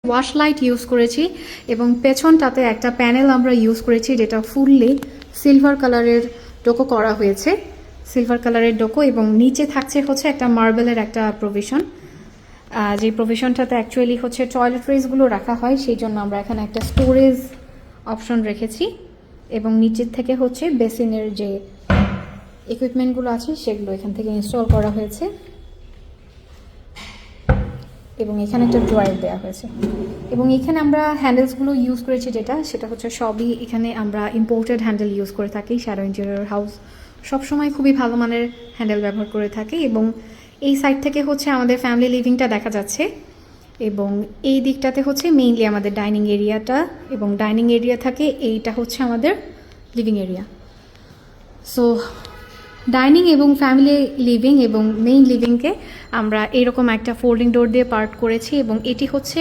Wash light use করেছি এবং পেছনটাতে একটা প্যানেল আমরা ইউজ করেছি যেটা ফুললি সিলভার কালারের ডোকো করা হয়েছে, সিলভার কালারের ডোকো, এবং নিচে থাকছে হচ্ছে একটা মার্বেলের একটা প্রভিশন, যে প্রভিশনটাতে অ্যাকচুয়ালি হচ্ছে টয়লেট্রিজগুলো রাখা হয়, সেই জন্য আমরা এখানে একটা স্টোরেজ অপশন রেখেছি এবং নিচের থেকে হচ্ছে বেসিনের যে ইকুইপমেন্টগুলো আছে সেগুলো এখান থেকে ইনস্টল করা হয়েছে এবং এখানে একটা ড্রয়ার দেওয়া হয়েছে এবং এখানে আমরা হ্যান্ডেলসগুলো ইউজ করেছি সেটা হচ্ছে সবই এখানে আমরা ইম্পোর্টেড হ্যান্ডেল ইউজ করে থাকি। শ্যাডো ইন্টেরিয়র হাউস সবসময় খুবই ভালো মানের হ্যান্ডেল ব্যবহার করে থাকে এবং এই সাইড থেকে হচ্ছে আমাদের ফ্যামিলি লিভিংটা দেখা যাচ্ছে এবং এই দিকটাতে হচ্ছে মেইনলি আমাদের ডাইনিং এরিয়াটা এবং ডাইনিং এরিয়া থাকে, এইটা হচ্ছে আমাদের লিভিং এরিয়া। সো ডাইনিং এবং ফ্যামিলি লিভিং এবং মেইন লিভিংকে আমরা এরকম একটা ফোল্ডিং ডোর দিয়ে পার্ট করেছি এবং এটি হচ্ছে